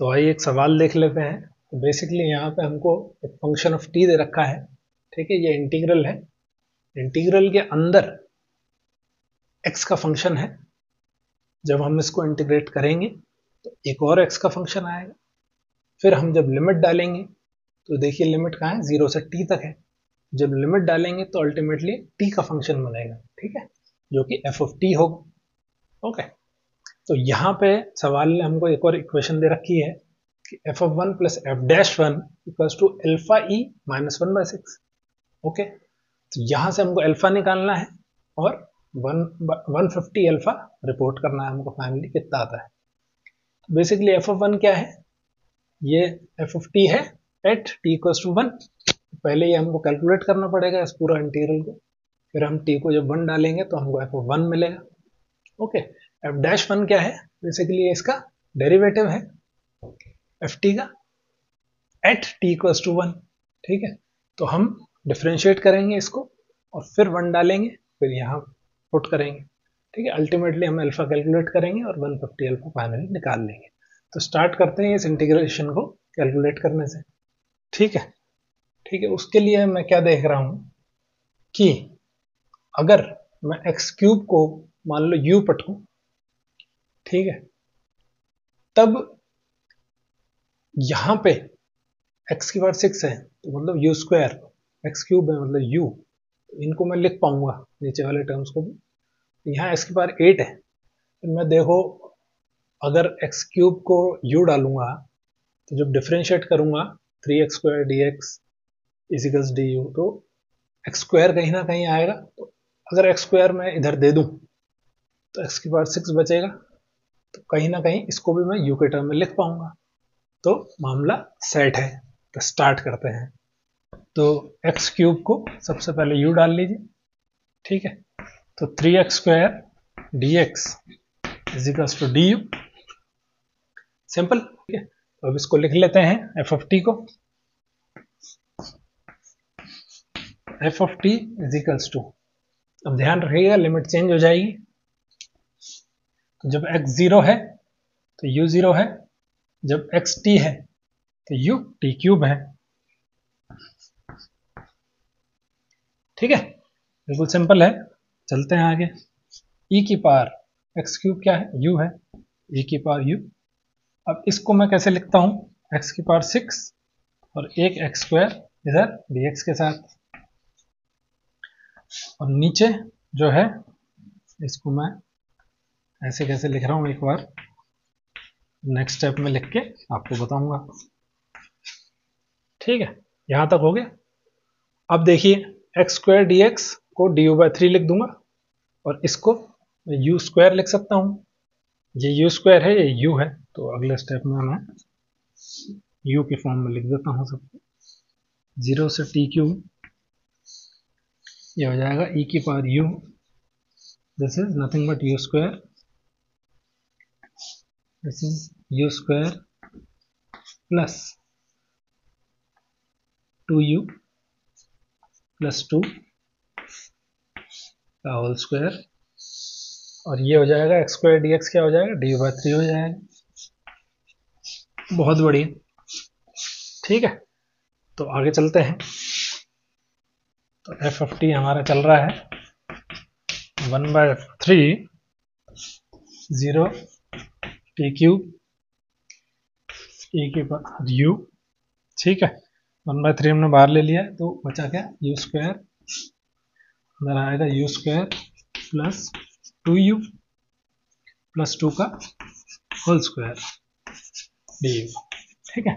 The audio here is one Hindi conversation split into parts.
तो आइए एक सवाल देख लेते हैं। तो बेसिकली यहाँ पे हमको एक फंक्शन ऑफ टी दे रखा है, ठीक है। ये इंटीग्रल है, इंटीग्रल के अंदर एक्स का फंक्शन है। जब हम इसको इंटीग्रेट करेंगे तो एक और एक्स का फंक्शन आएगा। फिर हम जब लिमिट डालेंगे तो देखिए लिमिट कहाँ है, 0 से टी तक है। जब लिमिट डालेंगे तो अल्टीमेटली टी का फंक्शन बनेगा, ठीक है, जो कि एफ ऑफ टी होगा। ओके, तो यहाँ पे सवाल ने हमको एक और इक्वेशन दे रखी है कि F of one plus F dash one equals to alpha E minus 1/6। Okay, तो यहाँ से हमको अल्फा निकालना है और 150 अल्फा रिपोर्ट करना है हमको, फाइनली कितना आता है। तो बेसिकली एफ ऑफ वन क्या है, ये एफ ऑफ टी है एट टी इक्वल्स टू 1। पहले ये हमको कैलकुलेट करना पड़ेगा इस पूरा इंटीग्रल को, फिर हम टी को जब 1 डालेंगे तो हमको एफ ऑफ वन मिलेगा। ओके, एफ डैश वन क्या है, बेसिकली इसका डेरिवेटिव है एफ टी का एट टी इक्वल्स टू 1, ठीक है। तो हम डिफ्रेंशिएट करेंगे इसको और फिर 1 डालेंगे, फिर यहाँ पुट करेंगे, ठीक है। अल्टीमेटली हम अल्फा कैलकुलेट करेंगे और 150 अल्फा फाइनली निकाल लेंगे। तो स्टार्ट करते हैं इस इंटीग्रेशन को कैलकुलेट करने से, ठीक है। ठीक है, उसके लिए मैं क्या देख रहा हूं कि अगर मैं एक्स क्यूब को मान लो यू पटकूं, ठीक है, तब यहां पे एक्स की पावर 6 है तो मतलब यू स्क्वायर, एक्स क्यूब है मतलब यू, तो इनको मैं लिख पाऊंगा नीचे वाले टर्म्स को भी। यहाँ एक्स की पावर 8 है, तो मैं देखो अगर एक्स क्यूब को यू डालूंगा तो जब डिफ्रेंशिएट करूंगा 3x square D X इजिकल्स D you, तो एक्स स्क्वायर कहीं ना कहीं आएगा। तो अगर एक्स स्क्वायर मैं इधर दे दूं तो एक्स की पावर 6 बचेगा, तो कहीं ना कहीं इसको भी मैं यू के टर्म में लिख पाऊंगा। तो मामला सेट है। तो स्टार्ट करते हैं। तो एक्स क्यूब को सबसे पहले यू डाल लीजिए, ठीक है। तो 3x square D X equals to D U, simple, ठीक है। तो अब इसको लिख लेते हैं एफ ऑफ टी को। F of T equals to, अब ध्यान रखिएगा लिमिट चेंज हो जाएगी। तो जब x 0 है तो u 0 है, जब x t है तो u t क्यूब है, ठीक है। बिल्कुल सिंपल है, चलते हैं आगे। e की पावर x क्यूब क्या है, u है, e की पावर u। अब इसको मैं कैसे लिखता हूं, x की पावर 6 और एक x स्क्वायर इधर dx के साथ, और नीचे जो है इसको मैं ऐसे कैसे लिख रहा हूं, एक बार नेक्स्ट स्टेप में लिख के आपको बताऊंगा, ठीक है। यहां तक हो गया। अब देखिए एक्स स्क्वायर डी एक्स को डी यू बाई 3 लिख दूंगा और इसको यू स्क्वायर लिख सकता हूं। ये यू स्क्वायर है, ये यू है, तो अगले स्टेप में मैं यू के फॉर्म में लिख देता हूं सबको। 0 से टी क्यूब, ये हो जाएगा ई की power you, this is nothing but you square, this is you square plus 2u plus 2 का होल स्क्वायर, और ये हो जाएगा एक्स स्क्वायर डी एक्स क्या हो जाएगा, डी बाई 3 हो जाएगा। बहुत बढ़िया, ठीक है। तो आगे चलते हैं। तो एफ ऑफ टी हमारा चल रहा है 1/3 0 टी क्यूब ए के पावर यू, ठीक है। 1/3 हमने बाहर ले लिया है, तो बचा क्या, यू स्क्वायर, अंदर आएगा you square plus 2u plus 2 का होल स्क्वायर डी यू, ठीक है।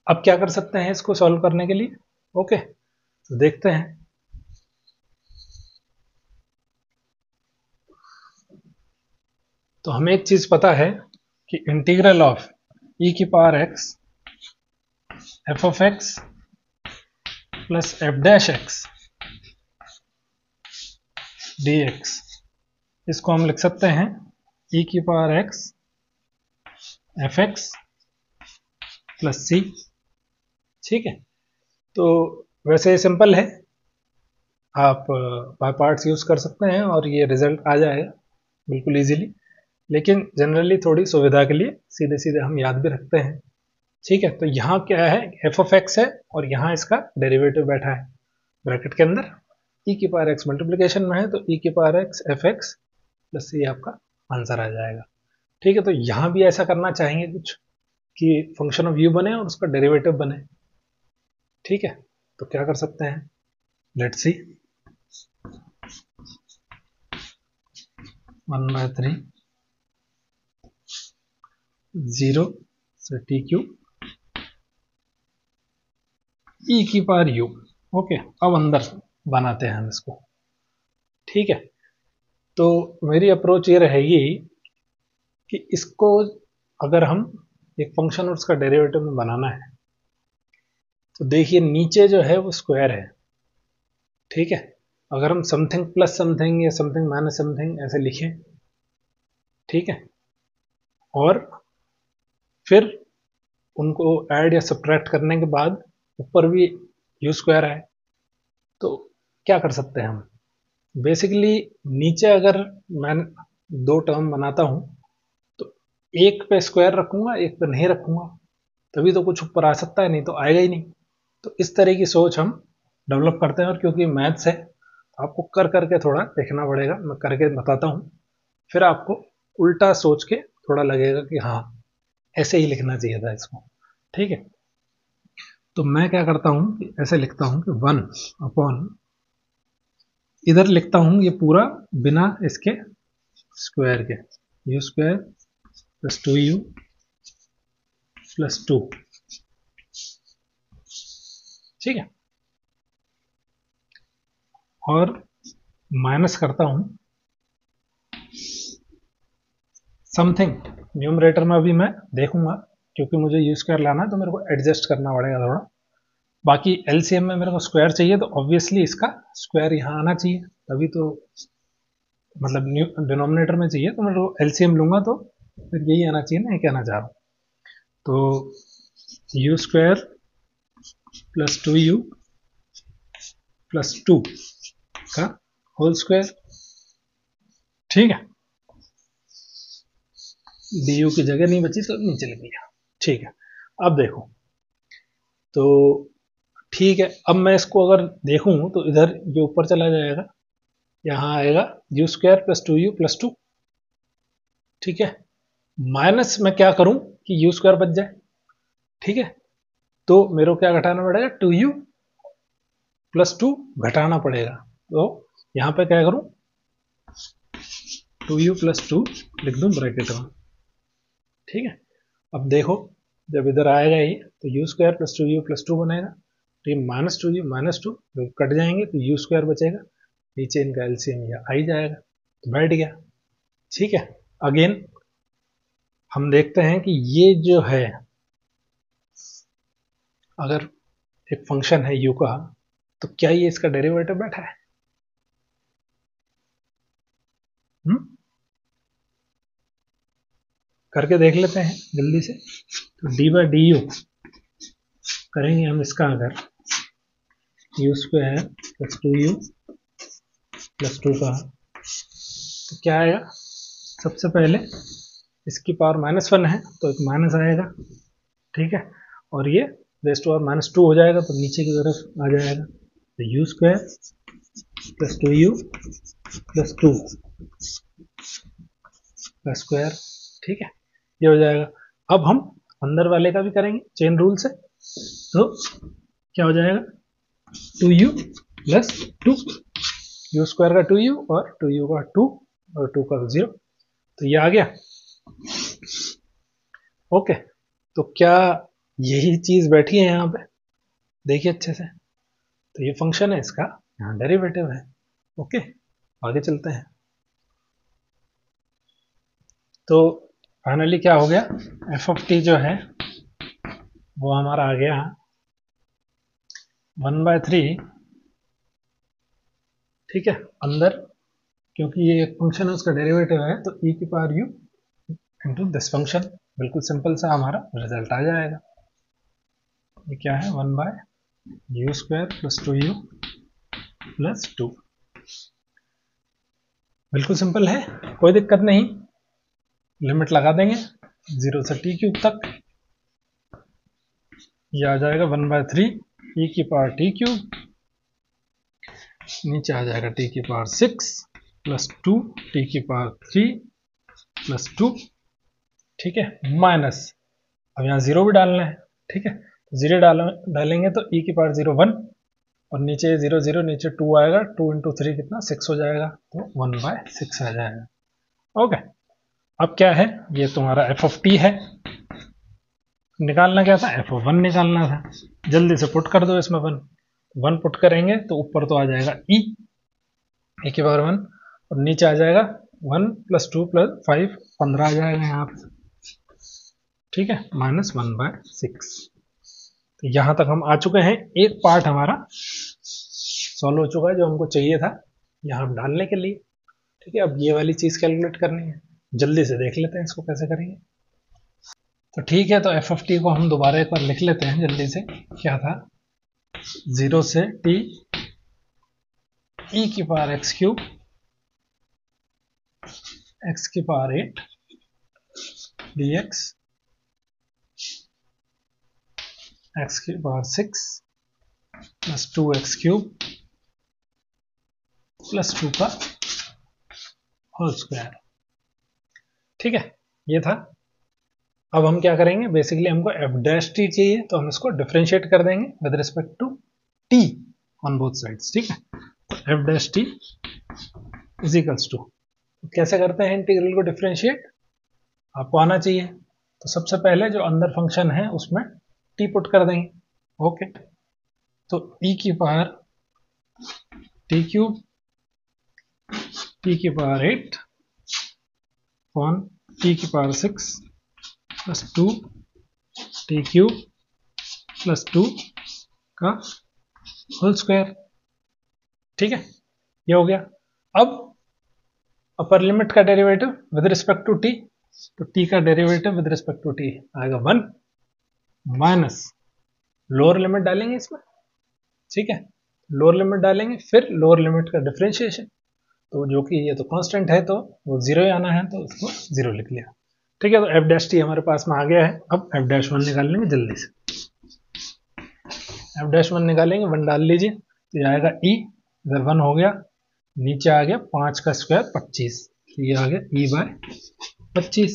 अब क्या कर सकते हैं इसको सॉल्व करने के लिए, ओके, तो देखते हैं। तो हमें एक चीज पता है कि इंटीग्रल ऑफ ई की power x f of x plus F dash x d x, इसको हम लिख सकते हैं ई की power x f x plus c, ठीक है। तो वैसे सिंपल है, आप बाय पार्ट्स यूज कर सकते हैं और ये रिजल्ट आ जाएगा बिल्कुल इजीली। लेकिन जनरली थोड़ी सुविधा के लिए सीधे सीधे हम याद भी रखते हैं। ठीक है, तो यहाँ क्या है, एफ ऑफ एक्स है और यहाँ इसका डेरिवेटिव बैठा है ब्रैकेट के अंदर, ई की पावर एक्स मल्टीप्लीकेशन में है, तो ई की power x f x plus ये आपका आंसर आ जाएगा। ठीक है, तो यहाँ भी ऐसा करना चाहेंगे कुछ कि फंक्शन ऑफ यू बने और उसका डेरिवेटिव बने। ठीक है, तो क्या कर सकते हैं, लेट्स सी, 1/3 0 से टी क्यू ई की पावर यू। ओके, अब अंदर बनाते हैं हम इसको। ठीक है, तो मेरी अप्रोच ये रहेगी कि इसको अगर हम एक फंक्शन और उसका डेरिवेटिव में बनाना है तो देखिए नीचे जो है वो स्क्वायर है। ठीक है, अगर हम समथिंग प्लस समथिंग या समथिंग माइनस समथिंग ऐसे लिखें, ठीक है, और फिर उनको ऐड या सब्ट्रैक्ट करने के बाद ऊपर भी यू स्क्वायर है, तो क्या कर सकते हैं हम, बेसिकली नीचे अगर मैं दो टर्म बनाता हूं तो एक पे स्क्वायर रखूंगा एक पे नहीं रखूंगा, तभी तो कुछ ऊपर आ सकता है, नहीं तो आएगा ही नहीं। तो इस तरह की सोच हम डेवलप करते हैं, और क्योंकि मैथ्स है तो आपको कर करके थोड़ा देखना पड़ेगा, मैं करके बताता हूँ, फिर आपको उल्टा सोच के थोड़ा लगेगा कि हाँ ऐसे ही लिखना चाहिए था इसको। ठीक है, तो मैं क्या करता हूँ कि ऐसे लिखता हूँ कि 1/, इधर लिखता हूँ ये पूरा बिना इसके स्क्वायर के, you square plus 2u plus 2। ठीक है, और माइनस करता हूं समथिंग, न्यूमरेटर में अभी मैं देखूंगा क्योंकि मुझे यू स्क्वायर लाना है तो मेरे को एडजस्ट करना पड़ेगा थोड़ा। बाकी एलसीएम में मेरे को स्क्वायर चाहिए तो ऑब्वियसली इसका स्क्वायर यहाँ आना चाहिए, तभी तो मतलब डिनोमिनेटर में चाहिए, तो मैं एलसीएम लूंगा तो फिर यही आना चाहिए ना, ये कहना चाह रहा हूँ। तो you square plus 2u plus 2 का होल स्क्वायर। ठीक है, डी यू की जगह नहीं बची तो नीचे लिख लिया। ठीक है, अब देखो, तो ठीक है, अब मैं इसको अगर देखूं तो इधर ये ऊपर चला जाएगा, यहां आएगा you square plus 2u plus 2। ठीक है, माइनस में क्या करूं कि यू स्क्वायर बच जाए। ठीक है, तो मेरे को क्या घटाना पड़ेगा, 2u प्लस 2 घटाना पड़ेगा, तो यहां पे क्या करूं, 2u प्लस 2 लिख दूं ब्रैकेट में। ठीक है, अब देखो जब इधर आएगा ये तो you square plus 2u plus 2 बनेगा, तो ये माइनस टू कट जाएंगे तो यू स्क्वायर बचेगा, नीचे इनका एलसीएम या आ ही जाएगा, तो बैठ गया। ठीक है, अगेन हम देखते हैं कि ये जो है अगर एक फंक्शन है u का, तो क्या ये इसका डेरिवेटिव बैठा है? करके देख लेते हैं जल्दी से। तो डी बाई डी यू करेंगे हम इसका, अगर you square plus 2u plus 2 का, तो क्या आएगा, सबसे पहले इसकी पावर -1 है तो एक माइनस आएगा। ठीक है, और ये रेस्ट पावर -2 हो जाएगा तो नीचे की तरफ आ जाएगा, तो you square plus 2u plus 2 का स्क्वायर। ठीक है, ये हो जाएगा। अब हम अंदर वाले का भी करेंगे चेन रूल से, तो क्या हो जाएगा, 2u प्लस 2, यू स्क्वायर का 2u और 2u का 2 और 2 का 0, तो ये आ गया। ओके, तो क्या यही चीज बैठी है यहाँ पे, देखिए अच्छे से, तो ये फंक्शन है, इसका यहाँ डेरिवेटिव है। ओके, आगे चलते हैं। तो फाइनली क्या हो गया, एफ ऑफ टी जो है वो हमारा आ गया 1/3। ठीक है, अंदर क्योंकि ये एक फंक्शन है उसका डेरिवेटिव है तो e की power u into this function, बिल्कुल सिंपल सा हमारा रिजल्ट आ जाएगा। ये क्या है, 1/u square plus 2u plus 2, बिल्कुल सिंपल है, कोई दिक्कत नहीं। लिमिट लगा देंगे 0 से टी क्यूब तक, ये आ जाएगा 1/3 e की पावर टी क्यूब, नीचे आ जाएगा टी की पावर 6 प्लस 2 टी की पावर 3 प्लस 2, ठीक है, माइनस, अब यहाँ 0 भी डालना है, ठीक है, 0 डालेंगे तो e की पावर 0 1, और नीचे 0 0 नीचे 2 आएगा, 2 इंटू 3 कितना 6 हो जाएगा, तो 1/6 आ जाएगा। ओके, अब क्या है, ये तुम्हारा एफ ऑफ टी है, निकालना क्या था, एफ ऑफ 1 निकालना था, जल्दी से पुट कर दो इसमें 1 पुट करेंगे तो ऊपर तो आ जाएगा e की पावर 1, और नीचे आ जाएगा 1 प्लस 2 प्लस 5 15 आ जाएगा यहाँ पे, ठीक है, माइनस 1/6। तो यहां तक हम आ चुके हैं, एक पार्ट हमारा सॉल्व हो चुका है जो हमको चाहिए था यहां डालने के लिए, ठीक है। अब ये वाली चीज कैलकुलेट करनी है, जल्दी से देख लेते हैं इसको कैसे करेंगे। तो ठीक है, तो एफ ऑफ टी को हम दोबारा एक बार लिख लेते हैं जल्दी से, क्या था, 0 से टी ई की पावर एक्स क्यूब, एक्स की पावर 8 डी एक्स, एक्स की power 6 plus 2 x cube plus 2 का होल स्क्वायर, ठीक है, ये था। अब हम क्या करेंगे, बेसिकली हमको एफ डैश टी चाहिए, तो हम इसको डिफरेंशिएट कर देंगे with respect to T on both sides, ठीक है। तो F dash T is equals to, कैसे करते हैं इंटीग्रल को डिफरेंशिएट, आपको आना चाहिए। तो सबसे पहले जो अंदर फंक्शन है उसमें टी पुट कर देंगे, ओके। तो ई की पावर टी क्यूब, टी की पावर 8 अपॉन टी की power 6 plus 2 T cube plus 2 का होल स्क्वायर, ठीक है, ये हो गया। अब अपर लिमिट का derivative with respect to T, तो टी का derivative with respect to T आएगा 1 माइनस लोअर लिमिट डालेंगे इसमें, ठीक है, लोअर लिमिट डालेंगे, फिर लोअर लिमिट का डिफरेंशिएशन, तो जो कि ये तो कांस्टेंट है तो वो 0 ही आना है, तो उसको 0 लिख लिया, ठीक है। तो एफ डैश टी हमारे पास में आ गया है। अब एफ डैश 1 निकाल लेंगे जल्दी से, एफ डैश 1 निकालेंगे, 1 डाल लीजिए, तो ये आएगा ई, इधर 1 हो गया, नीचे आ गया 5 का स्क्वायर 25, तो ये आ गया e/25,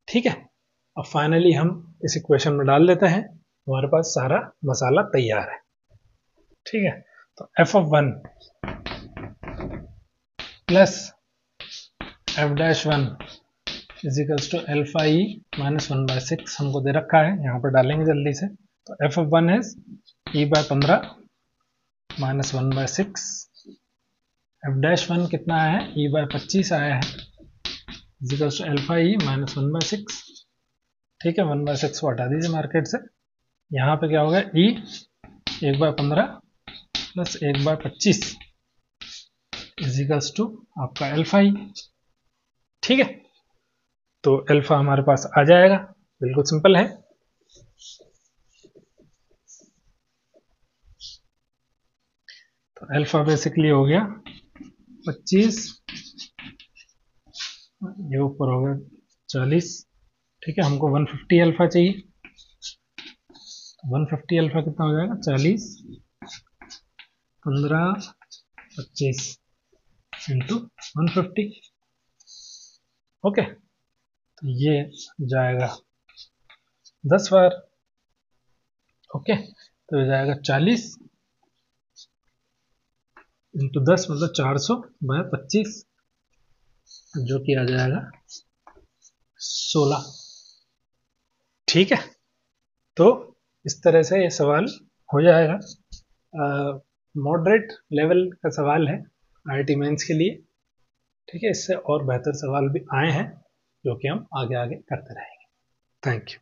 ठीक है। अब फाइनली हम इस इक्वेशन में डाल देते हैं, हमारे पास सारा मसाला तैयार है, ठीक है। तो F of 1 plus F dash 1 is equals to alpha E minus 1/6 हमको दे रखा है, यहाँ पर डालेंगे जल्दी से। तो F of 1 is e/15 minus 1/6, F dash 1 कितना आया है, e/25 आया है, is equals to alpha E minus 1/6, ठीक है, 1/6 को हटा दीजिए मार्केट से, यहाँ पे क्या होगा, e 1/15 plus 1/25 is equals to आपका अल्फा ई, ठीक है। तो अल्फा हमारे पास आ जाएगा, बिल्कुल सिंपल है। तो अल्फा बेसिकली हो गया 25, ये ऊपर हो गया 40, ठीक है, हमको 150 अल्फा चाहिए, 150 अल्फा कितना हो जाएगा, 40 15 25 इंटू 150, ओके। तो ये जाएगा 10 बार, ओके, तो ये जाएगा 40 इंटू 10 मतलब 400/25, जो कि आ जाएगा 16, ठीक है। तो इस तरह से ये सवाल हो जाएगा, मॉडरेट लेवल का सवाल है IIT मेंस के लिए, ठीक है। इससे और बेहतर सवाल भी आए हैं जो कि हम आगे आगे करते रहेंगे। Thank you.